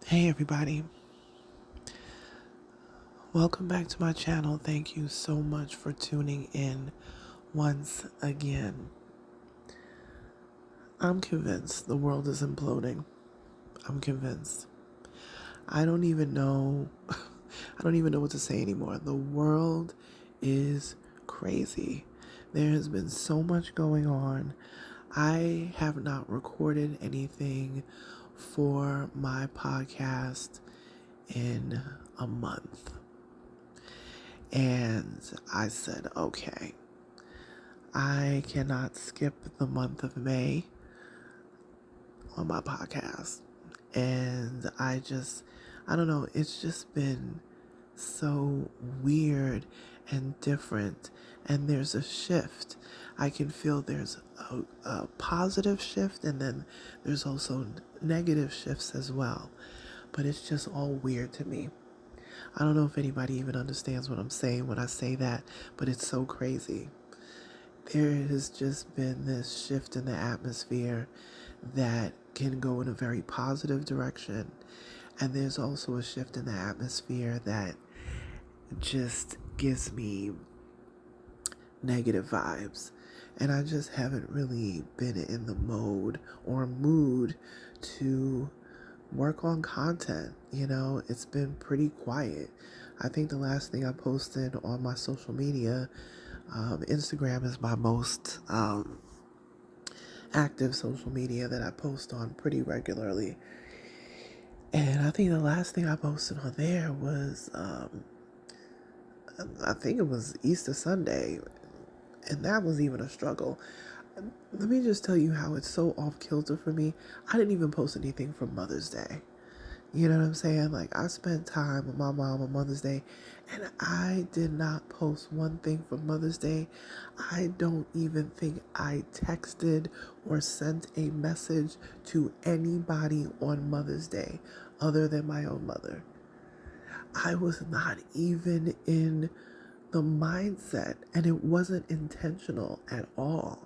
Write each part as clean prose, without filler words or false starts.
Hey everybody, welcome back to my channel. Thank you so much for tuning in once again. I'm convinced the world is imploding. I'm convinced. I don't even know what to say anymore. The world is crazy. There has been so much going on. I have not recorded anything for my podcast in a month. And I said, okay, I cannot skip the month of May on my podcast. And I don't know, it's just been so weird and different. And there's a shift. I can feel there's a positive shift, and then there's also negative shifts as well. But it's just all weird to me. I don't know if anybody even understands what I'm saying when I say that, but it's so crazy. There has just been this shift in the atmosphere that can go in a very positive direction. And there's also a shift in the atmosphere that just gives me negative vibes. And I just haven't really been in the mode or mood to work on content. It's been pretty quiet. I think the last thing I posted on my social media, Instagram is my most active social media that I post on pretty regularly. And I think the last thing I posted on there was, I think it was Easter Sunday. And that was even a struggle. Let me just tell you how it's so off kilter for me. I didn't even post anything for Mother's Day. You know what I'm saying? Like, I spent time with my mom on Mother's Day, and I did not post one thing for Mother's Day. I don't even think I texted or sent a message to anybody on Mother's Day other than my own mother. I was not even in the mindset, and it wasn't intentional at all.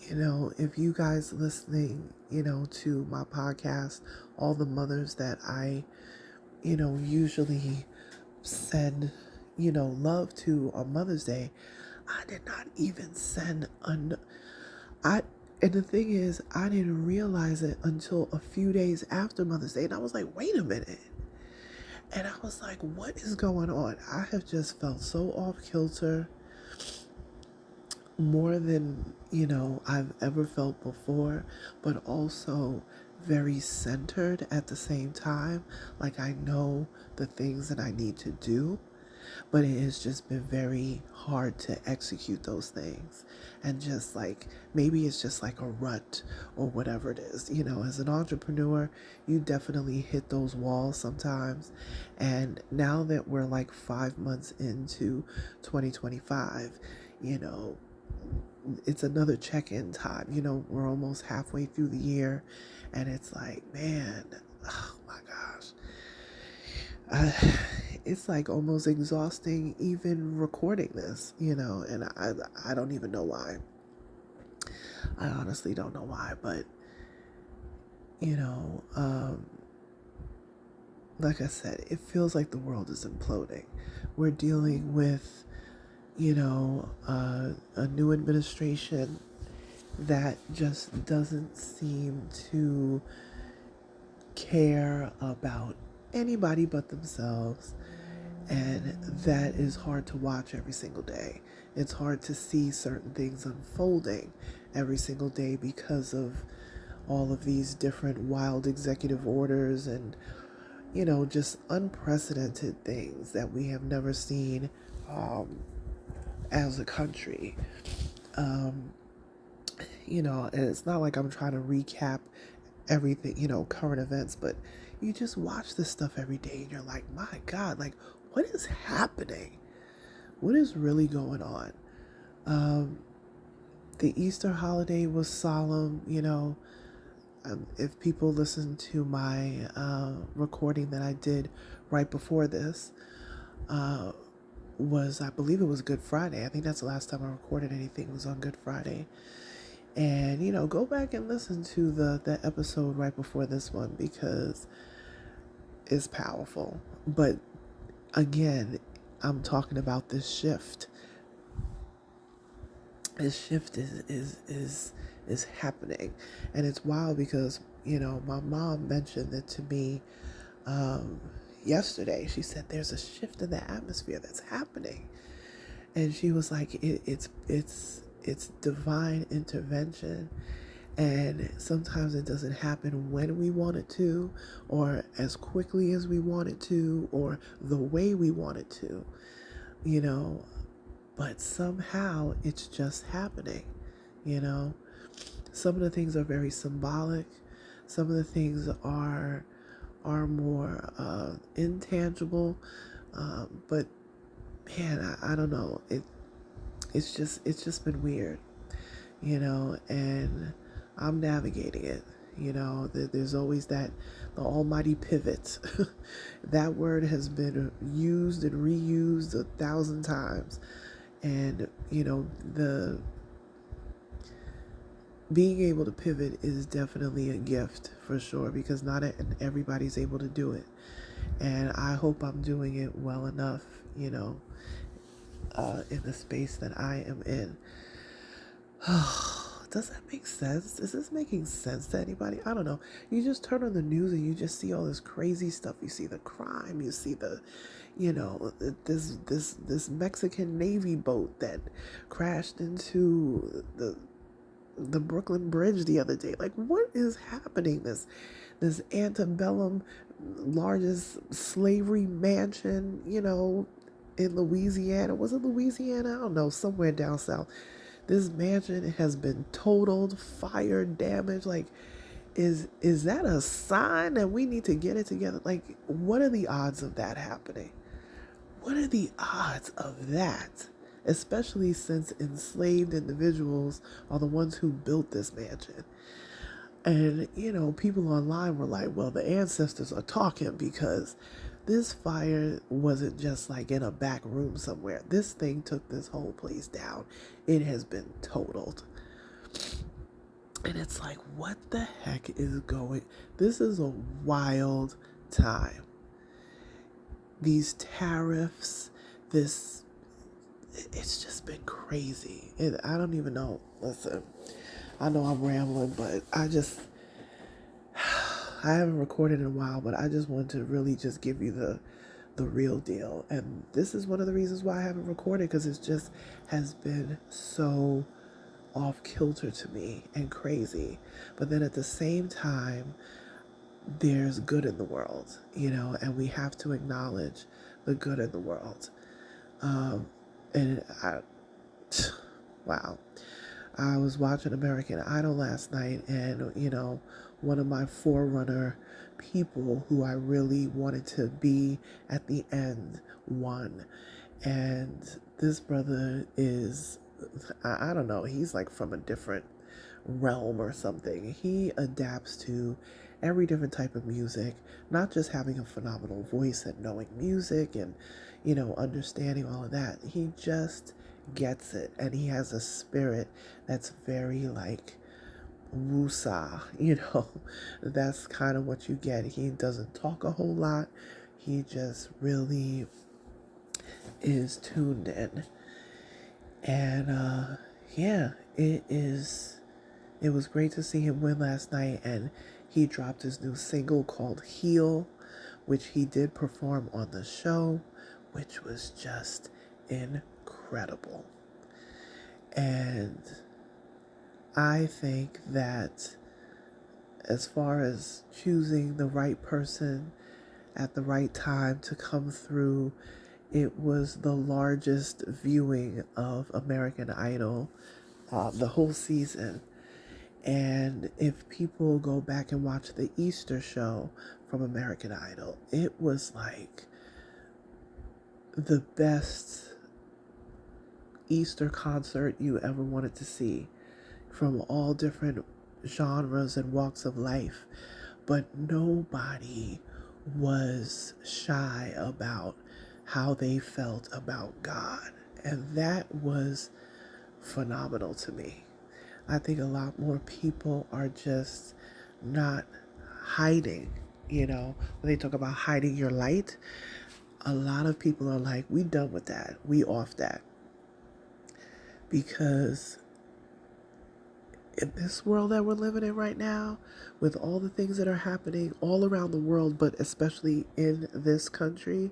If you guys listening, to my podcast, all the mothers that I, usually send, love to on Mother's Day, I did not even send and the thing is, I didn't realize it until a few days after Mother's Day. And I was like, wait a minute. And I was like, what is going on? I have just felt so off kilter, more than I've ever felt before, but also very centered at the same time. Like, I know the things that I need to do, but it has just been very hard to execute those things. And just like, maybe it's just like a rut or whatever it is. As an entrepreneur, you definitely hit those walls sometimes. And now that we're like 5 months into 2025, it's another check-in time. We're almost halfway through the year, and it's like, man, oh my gosh, it's like almost exhausting even recording this, and I don't even know why. I honestly don't know why, but you know, um, like I said, it feels like the world is imploding. We're dealing with, a new administration that just doesn't seem to care about anybody but themselves. And that is hard to watch every single day. It's hard to see certain things unfolding every single day because of all of these different wild executive orders and, just unprecedented things that we have never seen as a country. Um, and it's not like I'm trying to recap everything, current events, but you just watch this stuff every day and you're like, my God, like, what is happening? What is really going on? Um, the Easter holiday was solemn, if people listen to my recording that I did right before this, uh, I believe it was Good Friday. I think that's the last time I recorded anything was on Good Friday. And, go back and listen to the episode right before this one, because is powerful. But again, I'm talking about this shift. This shift is happening, and it's wild because my mom mentioned it to me yesterday. She said there's a shift in the atmosphere that's happening, and she was like, it's divine intervention. And sometimes it doesn't happen when we want it to, or as quickly as we want it to, or the way we want it to, but somehow it's just happening, you know. Some of the things are very symbolic. Some of the things are more intangible. But man, I don't know. It's just been weird, and I'm navigating it. There's always the almighty pivot. That word has been used and reused 1,000 times. And, the being able to pivot is definitely a gift for sure, because not everybody's able to do it. And I hope I'm doing it well enough, in the space that I am in. Does that make sense? Is this making sense to anybody? I don't know. You just turn on the news and you just see all this crazy stuff. You see the crime. You see this Mexican Navy boat that crashed into the Brooklyn Bridge the other day. Like, what is happening? This antebellum largest slavery mansion, in Louisiana. Was it Louisiana? I don't know. Somewhere down south. This mansion has been totaled, fire, damaged. Like, is that a sign that we need to get it together? Like, what are the odds of that happening? What are the odds of that? Especially since enslaved individuals are the ones who built this mansion. And, people online were like, well, the ancestors are talking because this fire wasn't just like in a back room somewhere. This thing took this whole place down. It has been totaled. And it's like, what the heck is going? This is a wild time. These tariffs, it's just been crazy. I don't even know. Listen, I know I'm rambling, but I haven't recorded in a while, but I just wanted to really just give you the real deal. And this is one of the reasons why I haven't recorded, because it just has been so off kilter to me and crazy. But then at the same time, there's good in the world, and we have to acknowledge the good in the world. Wow. I was watching American Idol last night, and, one of my forerunner people who I really wanted to be at the end won. And this brother is, I don't know, he's like from a different realm or something. He adapts to every different type of music, not just having a phenomenal voice and knowing music and, understanding all of that. He just gets it, and he has a spirit that's very like woosah, that's kind of what you get. He doesn't talk a whole lot. He just really is tuned in. And yeah, it was great to see him win last night, and he dropped his new single called Heal, which he did perform on the show, which was just incredible. And I think that as far as choosing the right person at the right time to come through, it was the largest viewing of American Idol the whole season. And if people go back and watch the Easter show from American Idol, it was like the best Easter concert you ever wanted to see, from all different genres and walks of life. But nobody was shy about how they felt about God. And that was phenomenal to me. I think a lot more people are just not hiding When they talk about hiding your light, a lot of people are like, we done with that. We off that. Because in this world that we're living in right now, with all the things that are happening all around the world, but especially in this country,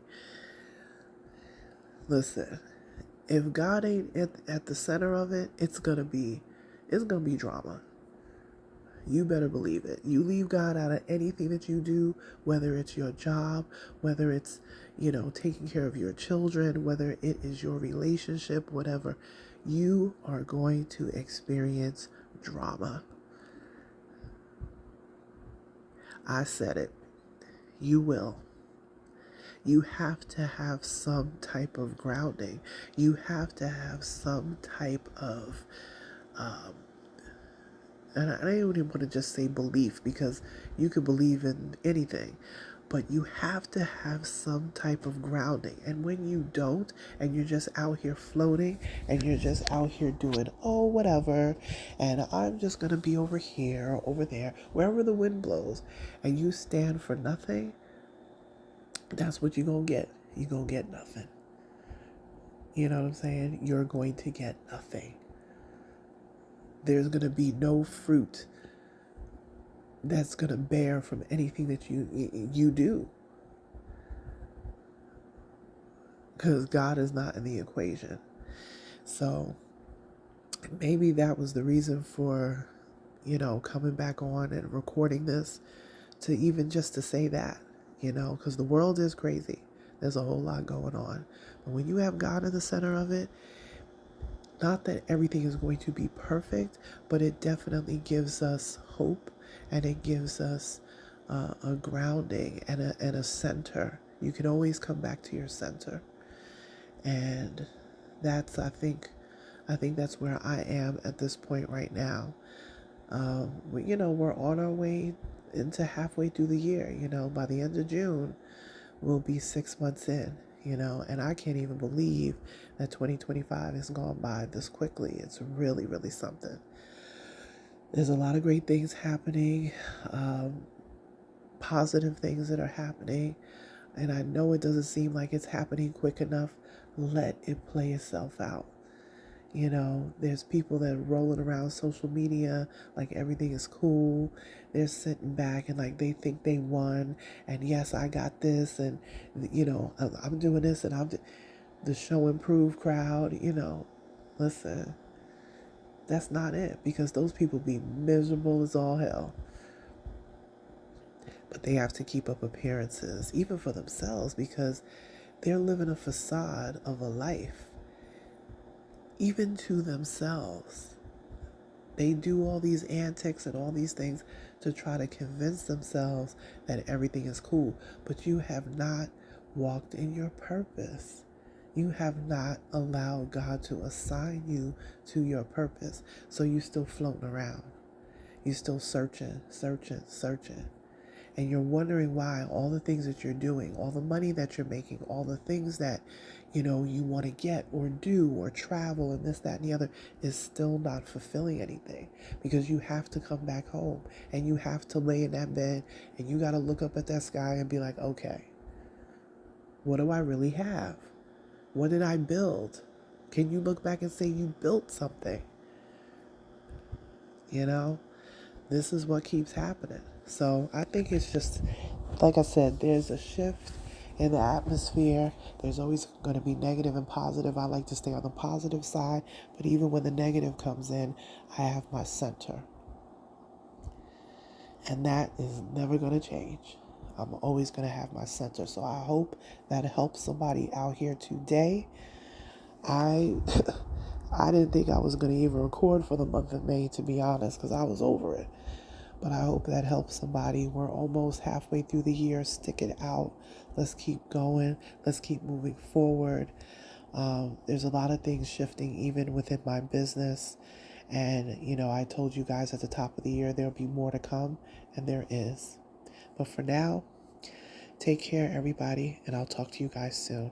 listen, if God ain't at the center of it, it's gonna be drama. You better believe it. You leave God out of anything that you do, whether it's your job, whether it's, taking care of your children, whether it is your relationship, whatever, you are going to experience drama. I said it. You will. You have to have some type of grounding. You have to have some type of, and I don't even want to just say belief, because you could believe in anything, but you have to have some type of grounding. And when you don't, and you're just out here floating, and you're just out here doing, oh, whatever, and I'm just going to be over here, or over there, wherever the wind blows, and you stand for nothing, that's what you're going to get. You're going to get nothing. You know what I'm saying? You're going to get nothing. There's going to be no fruit that's going to bear from anything that you do, because God is not in the equation. So maybe that was the reason for, coming back on and recording this, to even just to say that, because the world is crazy. There's a whole lot going on. But when you have God in the center of it, not that everything is going to be perfect, but it definitely gives us hope, and it gives us a grounding and a center. You can always come back to your center. And that's, I think that's where I am at this point right now. We're on our way into halfway through the year. By the end of June, we'll be 6 months in, and I can't even believe that 2025 has gone by this quickly. It's really, really something. There's a lot of great things happening, positive things that are happening, and I know it doesn't seem like it's happening quick enough. Let it play itself out. There's people that are rolling around social media like everything is cool. They're sitting back and like they think they won. And yes, I got this. And, I'm doing this, and the show improved crowd. Listen, that's not it, because those people be miserable as all hell. But they have to keep up appearances, even for themselves, because they're living a facade of a life. Even to themselves, they do all these antics and all these things to try to convince themselves that everything is cool. But you have not walked in your purpose. You have not allowed God to assign you to your purpose. So you're still floating around. You're still searching. And you're wondering why all the things that you're doing, all the money that you're making, all the things that, you want to get or do or travel and this, that, and the other is still not fulfilling anything, because you have to come back home and you have to lay in that bed and you got to look up at that sky and be like, okay, what do I really have? What did I build? Can you look back and say you built something? This is what keeps happening. So I think it's just, like I said, there's a shift in the atmosphere. There's always going to be negative and positive. I like to stay on the positive side, but even when the negative comes in, I have my center. And that is never going to change. I'm always going to have my center. So I hope that helps somebody out here today. I I didn't think I was going to even record for the month of May, to be honest, because I was over it. But I hope that helps somebody. We're almost halfway through the year. Stick it out. Let's keep going. Let's keep moving forward. There's a lot of things shifting even within my business. And, I told you guys at the top of the year there'll be more to come, and there is. But for now, take care, everybody, and I'll talk to you guys soon.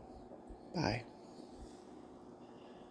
Bye.